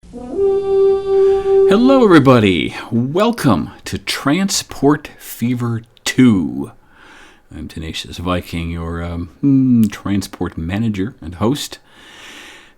Hello everybody, welcome to Transport Fever 2. I'm TenaciousSviking, your transport manager and host.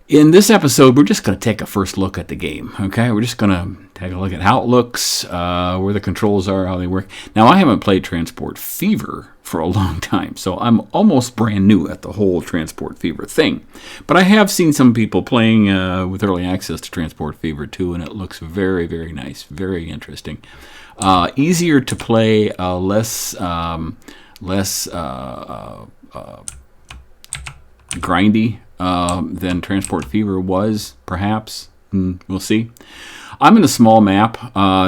In this episode, we're just going to take a first look at the game, okay? We're just going to take a look at how it looks, where the controls are, how they work. Now, I haven't played Transport Fever for a long time, so I'm almost brand new at the whole Transport Fever thing. But I have seen some people playing with early access to Transport Fever 2, and it looks very, very nice, very interesting. Easier to play, less grindy than Transport Fever was, perhaps. We'll see. I'm in a small map,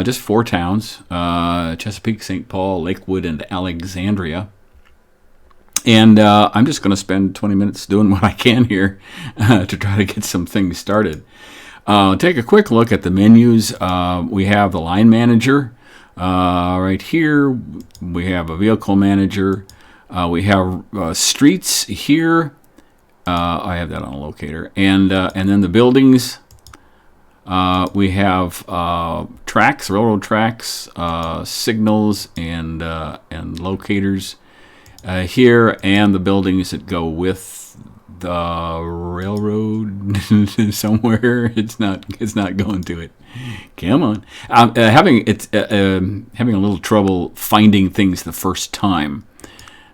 just 4 towns, Chesapeake, St. Paul, Lakewood, and Alexandria. And I'm just going to spend 20 minutes doing what I can here to try to get some things started. Take a quick look at the menus. We have the line manager right here. We have a vehicle manager. We have streets here. I have that on a locator, and then the buildings. We have tracks, railroad tracks, signals, and locators here, and the buildings that go with the railroad somewhere. It's not going to it. Come on, having a little trouble finding things the first time.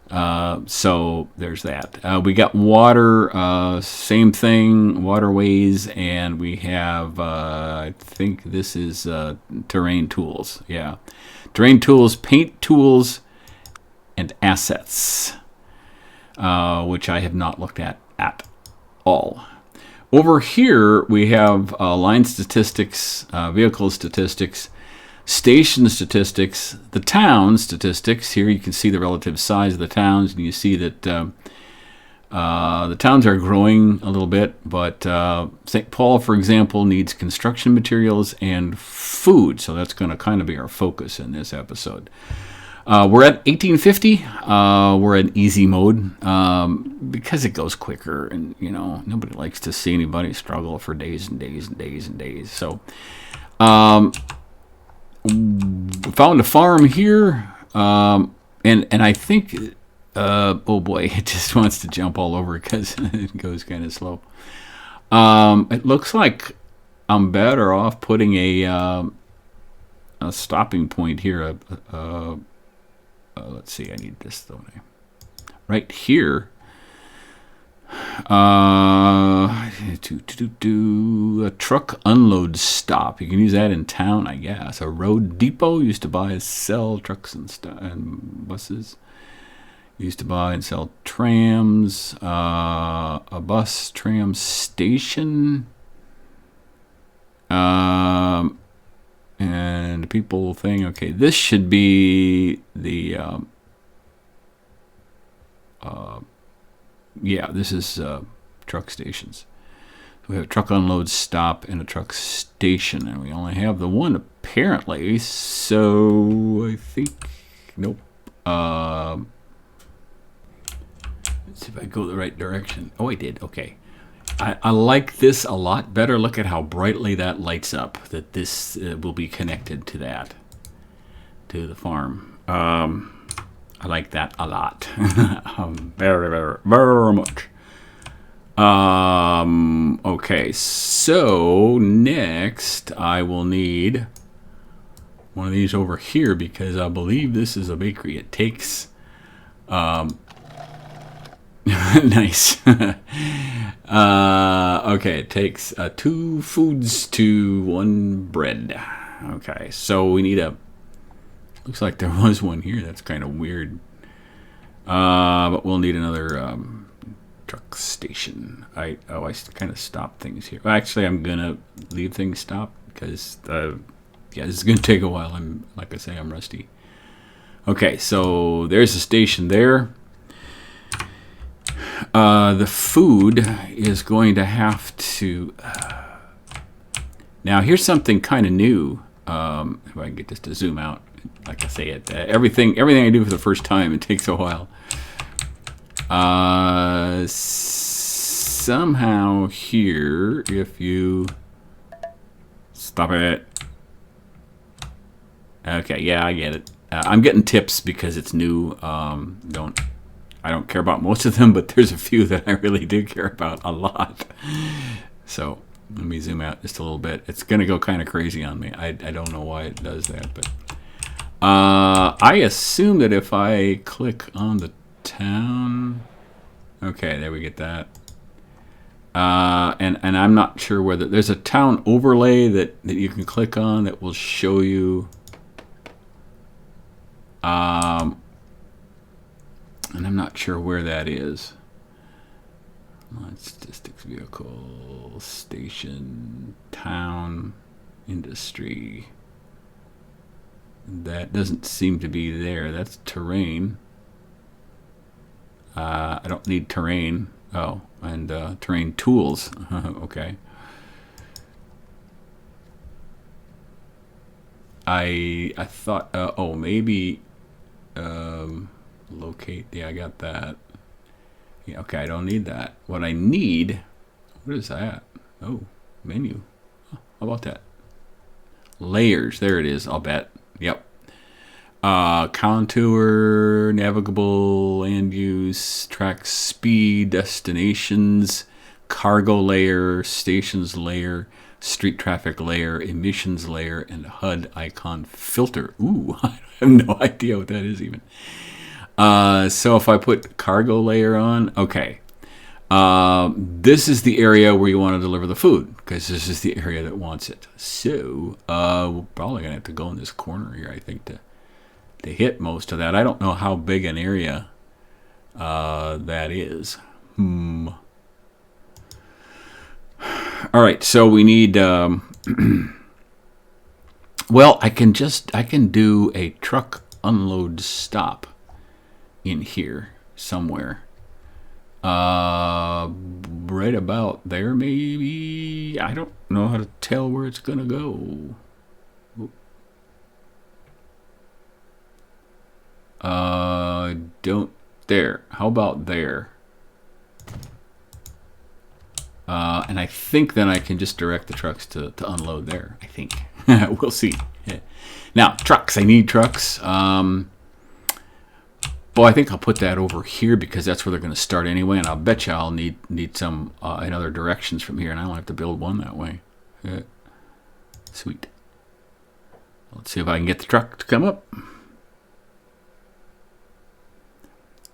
So there's that. We got water, same thing, waterways, and we have, I think this is terrain tools. Yeah. Terrain tools, paint tools, and assets, which I have not looked at all. Over here, we have line statistics, vehicle statistics, station statistics, the town statistics. Here you can see the relative size of the towns, and you see that the towns are growing a little bit, but St. Paul, for example, needs construction materials and food, so that's going to kind of be our focus in this episode. We're at 1850. We're in easy mode because it goes quicker, and nobody likes to see anybody struggle for days and days and days and days. So found a farm here, and I think, oh boy, it just wants to jump all over because it goes kind of slow. It looks like I'm better off putting a stopping point here. Let's see, I need this though. Right here. A truck unload stop. You can use that in town, I guess. A road depot used to buy and sell trucks and buses. Used to buy and sell trams. A bus tram station. And people thing. Okay, this should be the. Yeah, this is truck stations. We have a truck unload stop and a truck station, and we only have the one apparently. So I think nope. Let's see if I go the right direction. Oh, I did. Okay. I like this a lot better. Look at how brightly that lights up. That this will be connected to that, to the farm. I like that a lot. Very, very, very much. Okay, so next I will need one of these over here because I believe this is a bakery. It takes nice. Okay, it takes 2 foods to 1 bread. Okay, so we need looks like there was one here. That's kind of weird. But we'll need another truck station. I kind of stopped things here. Well, actually, I'm gonna leave things stopped because this is gonna take a while. Like I say, I'm rusty. Okay, so there's a station there. The food is going to have to. Now here's something kind of new. If I can get this to zoom out. Like I say, everything I do for the first time, it takes a while. Somehow here, if you Stop it. Okay, yeah, I get it. I'm getting tips because it's new. I don't care about most of them, but there's a few that I really do care about a lot. So let me zoom out just a little bit. It's going to go kind of crazy on me. I don't know why it does that, but I assume that if I click on the town, okay, there we get that. And I'm not sure whether there's a town overlay that you can click on that will show you. And I'm not sure where that is. Statistics, vehicle, station, town, industry. That doesn't seem to be there. That's terrain. I don't need terrain. Oh, and terrain tools. Okay. I thought, oh, maybe locate. Yeah, I got that. Yeah, okay, I don't need that. What I need, what is that? Oh, menu. How about that? Layers. There it is, I'll bet. Yep. Contour, navigable, land use, track speed, destinations, cargo layer, stations layer, street traffic layer, emissions layer, and HUD icon filter. Ooh, I have no idea what that is even. So if I put cargo layer on, okay. This is the area where you want to deliver the food, because this is the area that wants it. So we're probably going to have to go in this corner here, I think, to hit most of that. I don't know how big an area that is. All right, so we need... well, I can do a truck unload stop in here somewhere. Right about there, maybe. I don't know how to tell where it's gonna go. Don't there. How about there? And I think then I can just direct the trucks to unload there. I think. We'll see. Yeah. Now, trucks. I need trucks. Well, I think I'll put that over here because that's where they're going to start anyway, and I'll bet you I'll need some in other directions from here, and I won't have to build one that way. Yeah. Sweet. Let's see if I can get the truck to come up.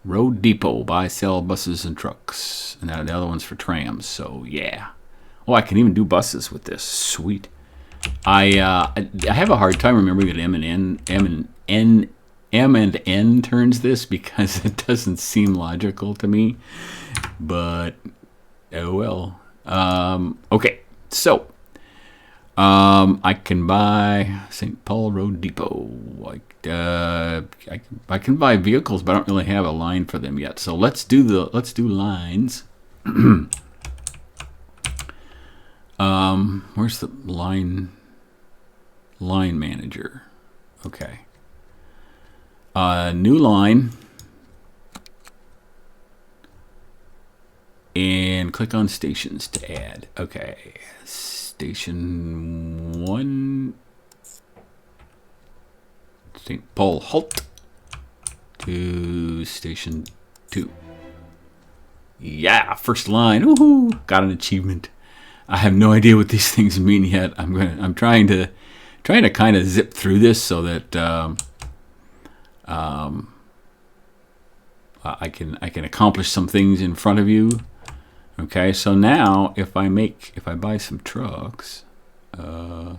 Road Depot, buy, sell buses and trucks, and the other one's for trams. So yeah. Oh, I can even do buses with this. Sweet. I have a hard time remembering that M and N turns this because it doesn't seem logical to me, but oh well. Okay, so I can buy St. Paul Road Depot. I can buy vehicles, but I don't really have a line for them yet. So let's do lines. Where's the line manager? Okay. New line, and click on stations to add. Okay, station 1, St. Paul halt to station 2. Yeah, first line. Woohoo! Got an achievement. I have no idea what these things mean yet. I'm trying to kind of zip through this so that I can accomplish some things in front of you. Okay, so now if I buy some trucks, I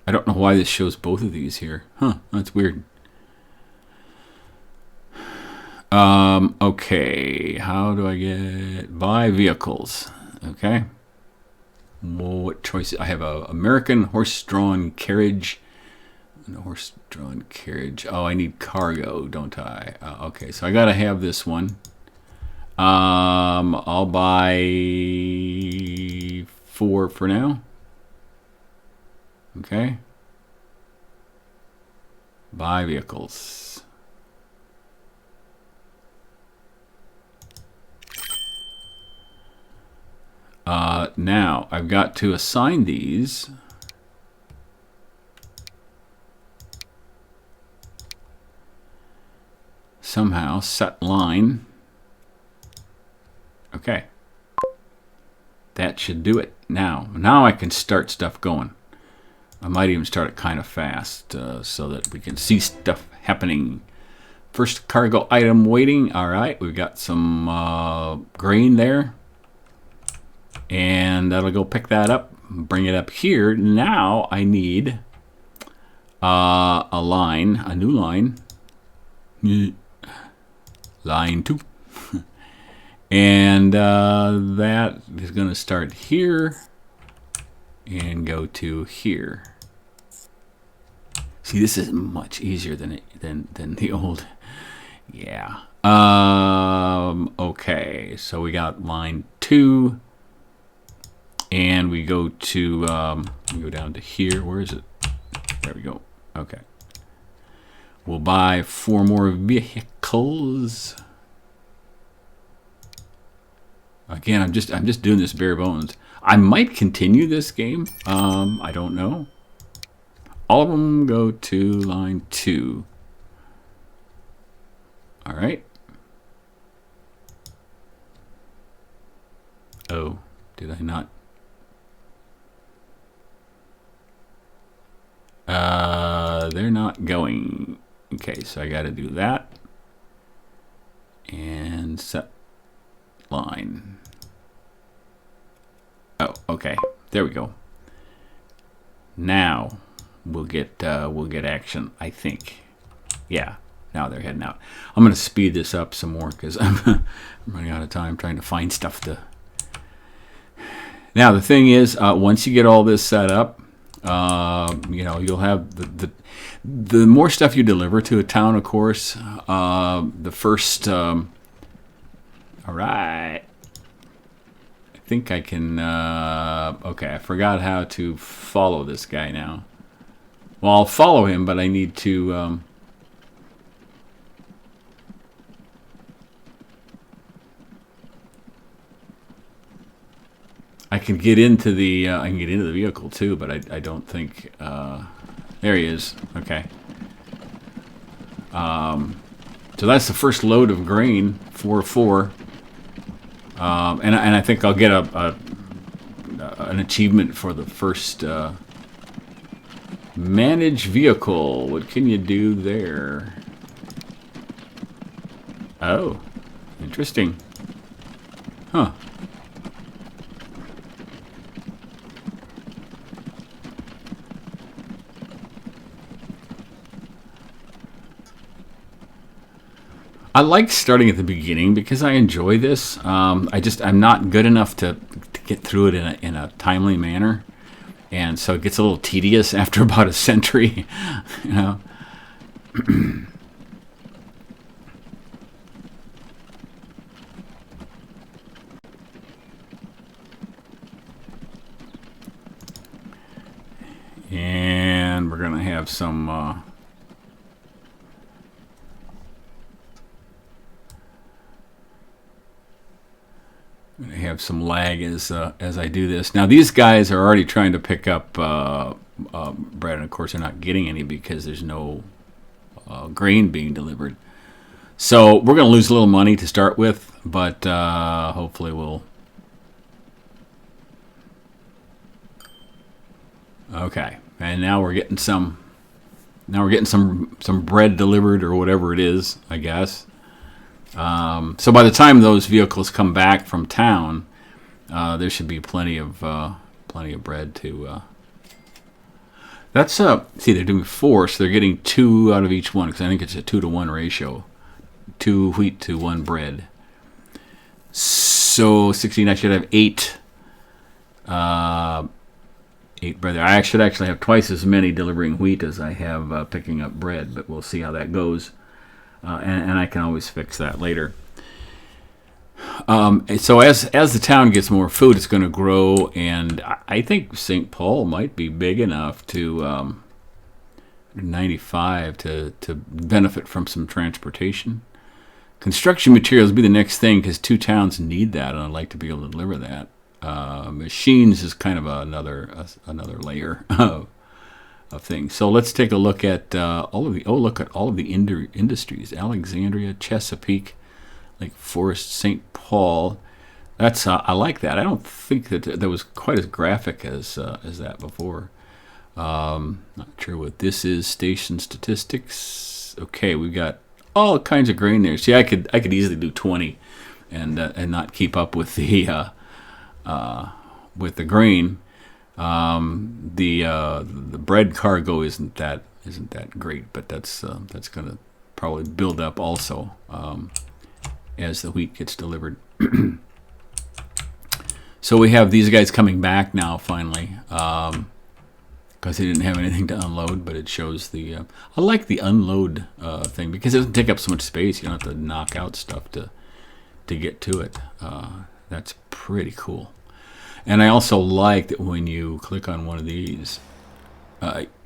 don't know why this shows both of these here. Huh, that's weird. Okay, how do I get buy vehicles? Okay. Well, what choices? I have a American horse-drawn carriage. No horse-drawn carriage. Oh, I need cargo, don't I? Okay, so I gotta have this one. I'll buy 4 for now. Okay. Buy vehicles. Now I've got to assign these. Somehow set line. Okay. That should do it. Now I can start stuff going. I might even start it kind of fast so that we can see stuff happening. First cargo item waiting. All right, we've got some grain there. And that'll go pick that up, bring it up here. Now I need a line, a new line. Line 2. And that is going to start here and go to here. See, this is much easier than the old. Yeah. Okay, so we got line 2, and we go to we go down to here. Where is it? There we go. Okay. We'll buy 4 more vehicles. Again, I'm just doing this bare bones. I might continue this game. I don't know. All of them go to line 2. All right. Oh, did I not? They're not going. Okay, so I got to do that. And set line. Oh, okay. There we go. Now we'll get action, I think. Yeah. Now they're heading out. I'm going to speed this up some more because I'm running out of time trying to find stuff to. Now the thing is, once you get all this set up, you know, you'll have the more stuff you deliver to a town, of course. The first. All right. I think I can. Okay, I forgot how to follow this guy now. Well, I'll follow him, but I need to. I can get into the vehicle too, but I don't think there he is. Okay. So that's the first load of grain, 4 and I think I'll get an achievement for the first manage vehicle. What can you do there? Oh, interesting. Huh. I like starting at the beginning because I enjoy this. I'm not good enough to get through it in a timely manner, and so it gets a little tedious after about a century, you know. And we're gonna have some. I have some lag as I do this. Now these guys are already trying to pick up bread, and of course they're not getting any because there's no grain being delivered. So we're going to lose a little money to start with, but hopefully we'll. Okay, and now we're getting some. Now we're getting some bread delivered or whatever it is, I guess. So by the time those vehicles come back from town, there should be plenty of bread to. That's see, they're doing 4, so they're getting 2 out of each one because I think it's a 2-to-1 ratio, 2 wheat to 1 bread. So 16, I should have 8. 8 bread. I should actually have twice as many delivering wheat as I have picking up bread, but we'll see how that goes. And I can always fix that later. So as the town gets more food, it's going to grow, and I think St. Paul might be big enough to 95 to benefit from some transportation. Construction materials will be the next thing because 2 towns need that, and I'd like to be able to deliver that. Machines is kind of another layer of things. So let's take a look at look at all of the industries: Alexandria, Chesapeake, Lake Forest, St. Paul. That's I like that. I don't think that was quite as graphic as that before. Not sure what this is. Station statistics. Okay, we've got all kinds of grain there. See, I could easily do 20, and not keep up with the grain. The bread cargo isn't that great, but that's going to probably build up also as the wheat gets delivered. So we have these guys coming back now finally, because they didn't have anything to unload, but it shows the. I like the unload thing because it doesn't take up so much space. You don't have to knock out stuff to get to it. That's pretty cool. And I also like that when you click on one of these,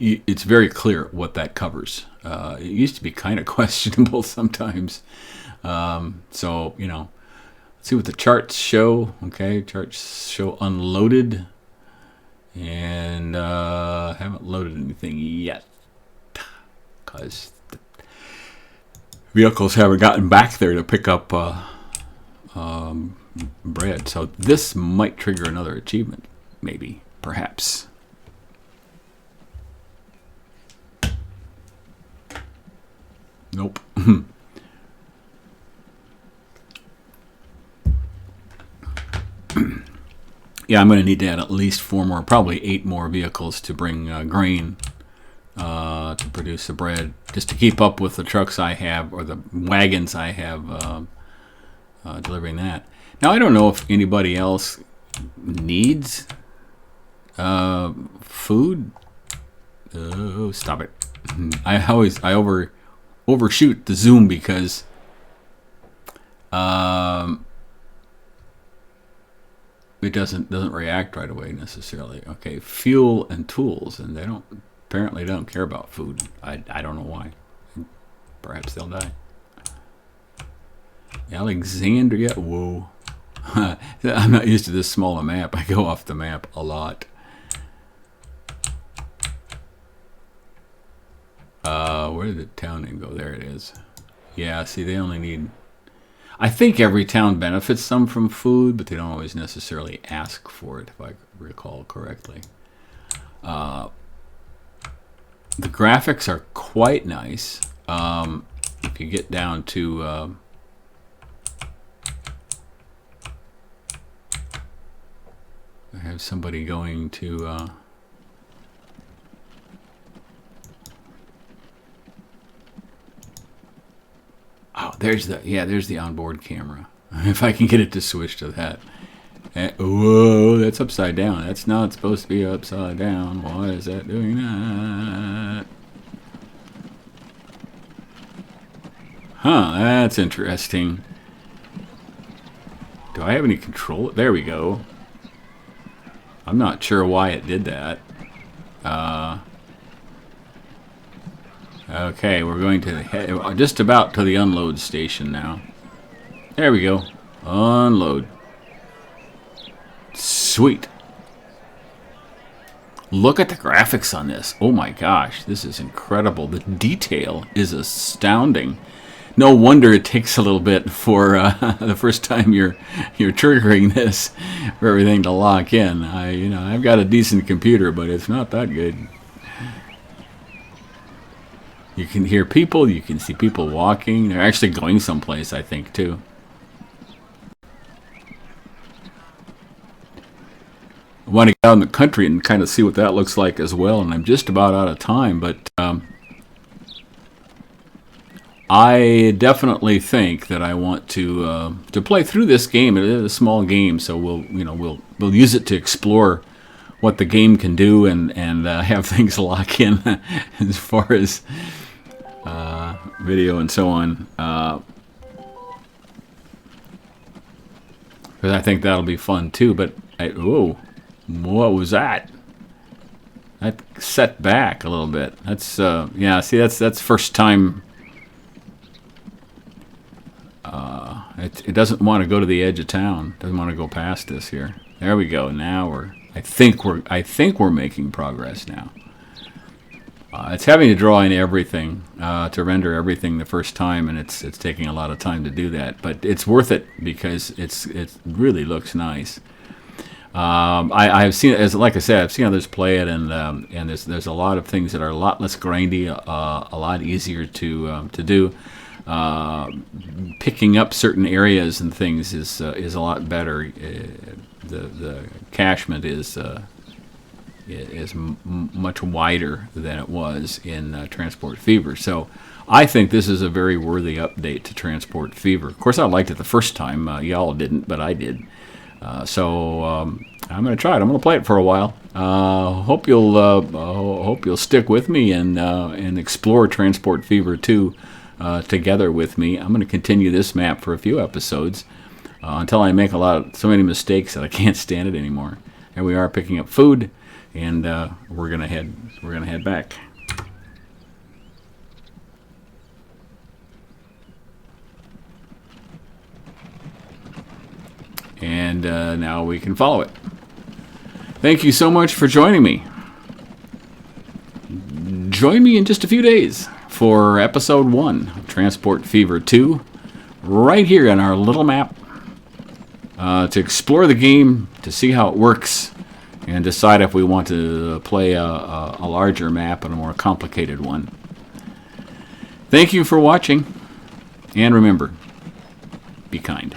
it's very clear what that covers. It used to be kind of questionable sometimes. So, let's see what the charts show. Okay, charts show unloaded. And haven't loaded anything yet because the vehicles haven't gotten back there to pick up bread. So this might trigger another achievement, maybe, perhaps. Nope. Yeah, I'm going to need to add at least 4 more, probably 8 more vehicles to bring grain to produce the bread, just to keep up with the trucks I have, or the wagons I have delivering that. Now, I don't know if anybody else needs food. Oh, stop it. I overshoot the zoom because it doesn't react right away necessarily. Okay, fuel and tools, and they apparently don't care about food. I don't know why. Perhaps they'll die. Alexandria, whoa. I'm not used to this small a map. I go off the map a lot. Where did the town name go? There it is. Yeah, see, they only need... I think every town benefits some from food, but they don't always necessarily ask for it, if I recall correctly. The graphics are quite nice. If you get down to... I have somebody going to... Oh, there's the onboard camera. If I can get it to switch to that. Whoa, that's upside down. That's not supposed to be upside down. Why is that doing that? Huh, that's interesting. Do I have any control? There we go. I'm not sure why it did that. Okay, we're going to head just about to the unload station now. There we go. Unload. Sweet. Look at the graphics on this. Oh my gosh, this is incredible. The detail is astounding. No wonder it takes a little bit for the first time you're triggering this for everything to lock in. I've got a decent computer, but it's not that good. You can hear people. You can see people walking. They're actually going someplace, I think, too. I want to get out in the country and kind of see what that looks like as well. And I'm just about out of time, but I definitely think that I want to play through this game. It is a small game, so we'll use it to explore what the game can do and have things lock in as far as video and so on. Because I think that'll be fun too. But whoa, what was that? That set back a little bit. That's yeah. See, that's first time. it doesn't want to go to the edge of town. It doesn't want to go past this here. There we go. Now I think we're making progress now. It's having to draw in everything to render everything the first time, and it's taking a lot of time to do that. But it's worth it because it really looks nice. I've seen, as like I said, I've seen others play it, and there's a lot of things that are a lot less grindy, a lot easier to do. Picking up certain areas and things is a lot better. The cachement is much wider than it was in Transport Fever. So I think this is a very worthy update to Transport Fever. Of course, I liked it the first time. Y'all didn't, but I did. So I'm going to try it. I'm going to play it for a while. Hope you'll stick with me and explore Transport Fever 2 together with me. I'm going to continue this map for a few episodes until I make so many mistakes that I can't stand it anymore. Here we are picking up food, and we're gonna head back. And now we can follow it. Thank you so much for joining me. Join me in just a few days for episode 1 of Transport Fever 2, right here on our little map, to explore the game, to see how it works, and decide if we want to play a larger map and a more complicated one. Thank you for watching, and remember, be kind.